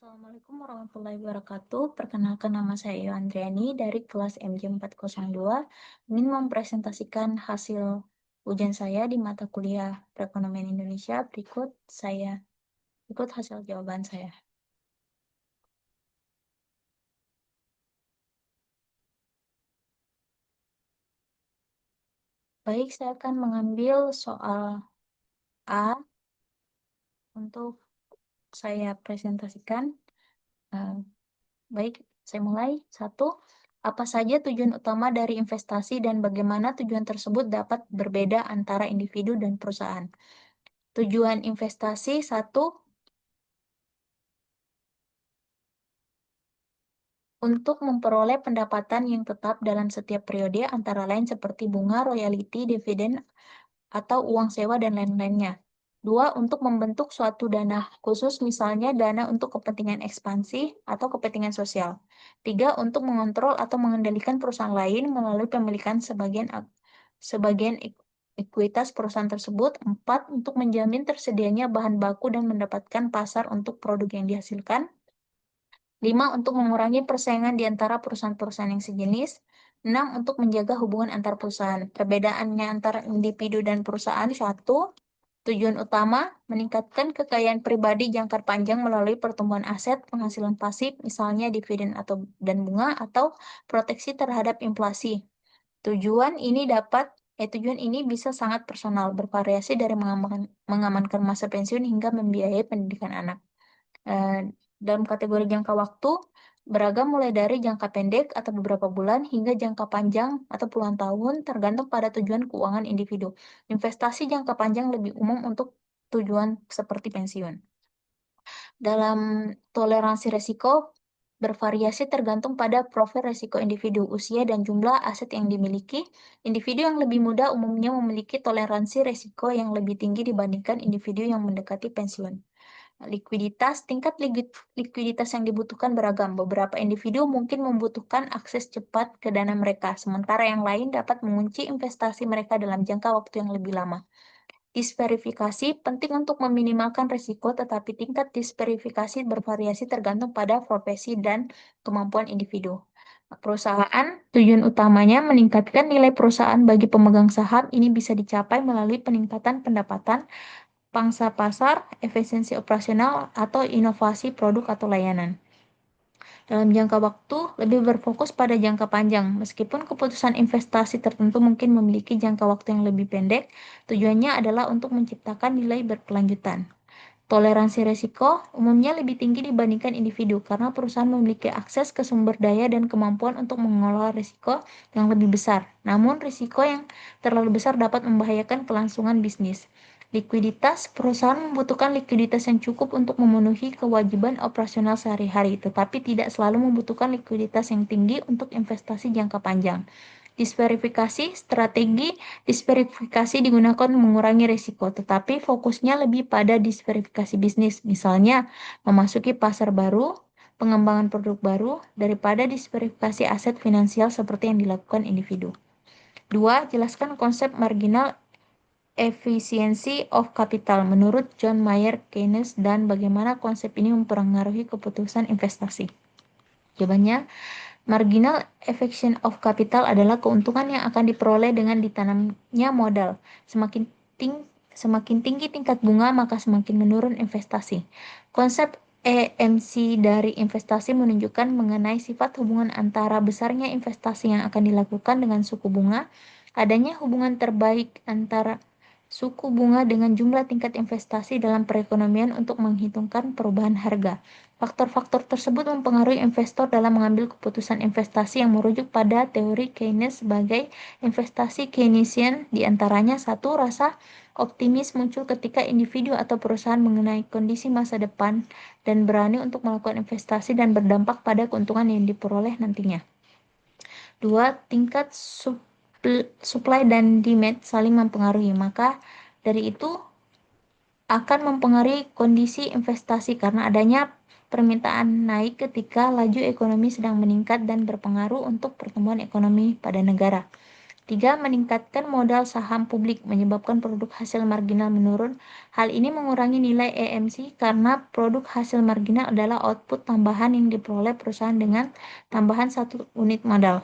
Assalamualaikum warahmatullahi wabarakatuh. Perkenalkan nama saya Iyo Andriani dari kelas MJ402. Ingin mempresentasikan hasil ujian saya di mata kuliah Perekonomian Indonesia. Berikut hasil jawaban saya. Baik, saya akan mengambil soal A untuk saya presentasikan. Eh, Baik, saya mulai. Satu, apa saja tujuan utama dari investasi dan bagaimana tujuan tersebut dapat berbeda antara individu dan perusahaan. Tujuan investasi satu, untuk memperoleh pendapatan yang tetap dalam setiap periode antara lain seperti bunga, royalti, dividen, atau uang sewa dan lain-lainnya. Dua, untuk membentuk suatu dana khusus, misalnya dana untuk kepentingan ekspansi atau kepentingan sosial. Tiga, untuk mengontrol atau mengendalikan perusahaan lain melalui pemilikan sebagian ekuitas perusahaan tersebut. Empat, untuk menjamin tersedianya bahan baku dan mendapatkan pasar untuk produk yang dihasilkan. 5. Untuk mengurangi persaingan di antara perusahaan-perusahaan yang sejenis. 6. Untuk menjaga hubungan antar perusahaan. Perbedaannya antara individu dan perusahaan. Satu, tujuan utama, meningkatkan kekayaan pribadi jangka panjang melalui pertumbuhan aset, penghasilan pasif, misalnya dividen dan bunga, atau proteksi terhadap inflasi. Tujuan ini bisa sangat personal, bervariasi dari mengamankan masa pensiun hingga membiayai pendidikan anak. Eh, Dalam kategori jangka waktu, beragam mulai dari jangka pendek atau beberapa bulan hingga jangka panjang atau puluhan tahun, tergantung pada tujuan keuangan individu. Investasi jangka panjang lebih umum untuk tujuan seperti pensiun. Dalam toleransi risiko, bervariasi tergantung pada profil risiko individu, usia, dan jumlah aset yang dimiliki. Individu yang lebih muda umumnya memiliki toleransi risiko yang lebih tinggi dibandingkan individu yang mendekati pensiun. Tingkat likuiditas yang dibutuhkan beragam. Beberapa individu mungkin membutuhkan akses cepat ke dana mereka, sementara yang lain dapat mengunci investasi mereka dalam jangka waktu yang lebih lama. Disverifikasi penting untuk meminimalkan risiko, tetapi tingkat disverifikasi bervariasi tergantung pada profesi dan kemampuan individu. Perusahaan, tujuan utamanya meningkatkan nilai perusahaan bagi pemegang saham. Ini bisa dicapai melalui peningkatan pendapatan, pangsa pasar, efisiensi operasional, atau inovasi produk atau layanan. Dalam jangka waktu, lebih berfokus pada jangka panjang. Meskipun keputusan investasi tertentu mungkin memiliki jangka waktu yang lebih pendek, tujuannya adalah untuk menciptakan nilai berkelanjutan. Toleransi risiko umumnya lebih tinggi dibandingkan individu karena perusahaan memiliki akses ke sumber daya dan kemampuan untuk mengelola risiko yang lebih besar. Namun, risiko yang terlalu besar dapat membahayakan kelangsungan bisnis. Likuiditas, perusahaan membutuhkan likuiditas yang cukup untuk memenuhi kewajiban operasional sehari-hari, tetapi tidak selalu membutuhkan likuiditas yang tinggi untuk investasi jangka panjang. Strategi disverifikasi digunakan mengurangi risiko, tetapi fokusnya lebih pada disverifikasi bisnis, misalnya memasuki pasar baru, pengembangan produk baru, daripada disverifikasi aset finansial seperti yang dilakukan individu. 2. Jelaskan konsep marginal efficiency of capital menurut John Mayer Keynes dan bagaimana konsep ini mempengaruhi keputusan investasi. Jawabannya, marginal efficiency of capital adalah keuntungan yang akan diperoleh dengan ditanamnya modal. Semakin tinggi tingkat bunga, maka semakin menurun investasi. Konsep EMC dari investasi menunjukkan mengenai sifat hubungan antara besarnya investasi yang akan dilakukan dengan suku bunga, adanya hubungan terbaik antara suku bunga dengan jumlah tingkat investasi dalam perekonomian untuk menghitungkan perubahan harga. Faktor-faktor tersebut mempengaruhi investor dalam mengambil keputusan investasi yang merujuk pada teori Keynes sebagai investasi Keynesian, diantaranya satu, rasa optimis muncul ketika individu atau perusahaan mengenai kondisi masa depan dan berani untuk melakukan investasi dan berdampak pada keuntungan yang diperoleh nantinya. Dua, tingkat supply dan demand saling mempengaruhi, maka dari itu akan mempengaruhi kondisi investasi karena adanya permintaan naik ketika laju ekonomi sedang meningkat dan berpengaruh untuk pertumbuhan ekonomi pada negara. Tiga, meningkatkan modal saham publik menyebabkan produk hasil marginal menurun. Hal ini mengurangi nilai EMC karena produk hasil marginal adalah output tambahan yang diperoleh perusahaan dengan tambahan satu unit modal.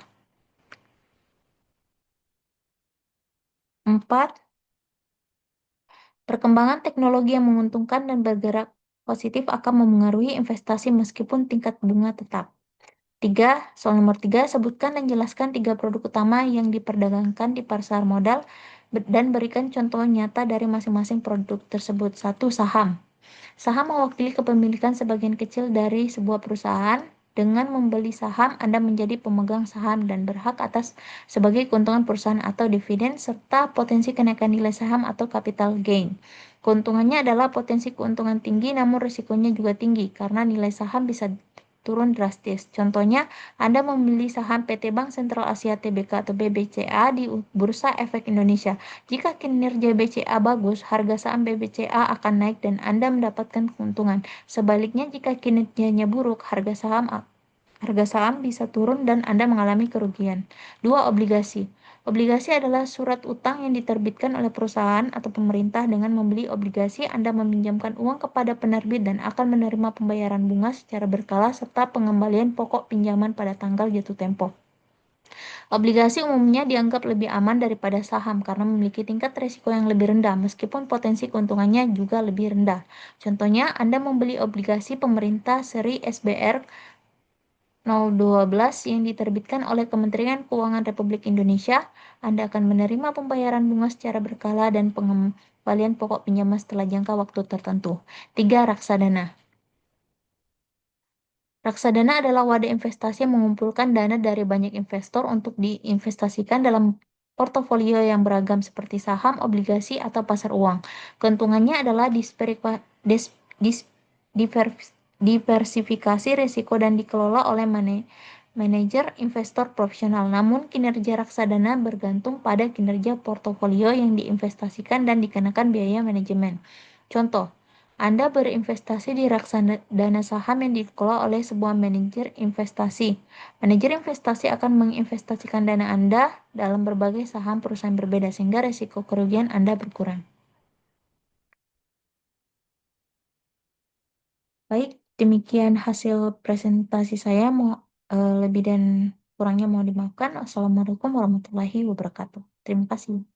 Empat, perkembangan teknologi yang menguntungkan dan bergerak positif akan memengaruhi investasi meskipun tingkat bunga tetap. Tiga, soal nomor tiga, sebutkan dan jelaskan tiga produk utama yang diperdagangkan di pasar modal dan berikan contoh nyata dari masing-masing produk tersebut. Satu, saham. Saham mewakili kepemilikan sebagian kecil dari sebuah perusahaan. Dengan membeli saham, Anda menjadi pemegang saham dan berhak atas sebagai keuntungan perusahaan atau dividen, serta potensi kenaikan nilai saham atau capital gain. Keuntungannya adalah potensi keuntungan tinggi, namun risikonya juga tinggi karena nilai saham bisa turun drastis. Contohnya, Anda membeli saham PT Bank Sentral Asia Tbk atau BBCA di Bursa Efek Indonesia. Jika kinerja BCA bagus, harga saham BBCA akan naik dan Anda mendapatkan keuntungan. Sebaliknya, jika kinerjanya buruk, harga saham bisa turun dan Anda mengalami kerugian. Dua, obligasi. Obligasi adalah surat utang yang diterbitkan oleh perusahaan atau pemerintah. Dengan membeli obligasi, Anda meminjamkan uang kepada penerbit dan akan menerima pembayaran bunga secara berkala serta pengembalian pokok pinjaman pada tanggal jatuh tempo. Obligasi umumnya dianggap lebih aman daripada saham karena memiliki tingkat risiko yang lebih rendah meskipun potensi keuntungannya juga lebih rendah. Contohnya, Anda membeli obligasi pemerintah seri SBR 012 yang diterbitkan oleh Kementerian Keuangan Republik Indonesia. Anda akan menerima pembayaran bunga secara berkala dan pengembalian pokok pinjaman setelah jangka waktu tertentu. 3. Raksadana. Reksadana adalah wadah investasi yang mengumpulkan dana dari banyak investor untuk diinvestasikan dalam portofolio yang beragam seperti saham, obligasi, atau pasar uang. Keuntungannya adalah diversifikasi risiko dan dikelola oleh manajer investor profesional. Namun, kinerja reksadana bergantung pada kinerja portofolio yang diinvestasikan dan dikenakan biaya manajemen. Contoh, Anda berinvestasi di reksadana saham yang dikelola oleh sebuah manajer investasi. Manajer investasi akan menginvestasikan dana Anda dalam berbagai saham perusahaan berbeda sehingga risiko kerugian Anda berkurang. Baik, demikian hasil presentasi saya. Lebih dan kurangnya mau dimaafkan. Assalamualaikum warahmatullahi wabarakatuh. Terima kasih.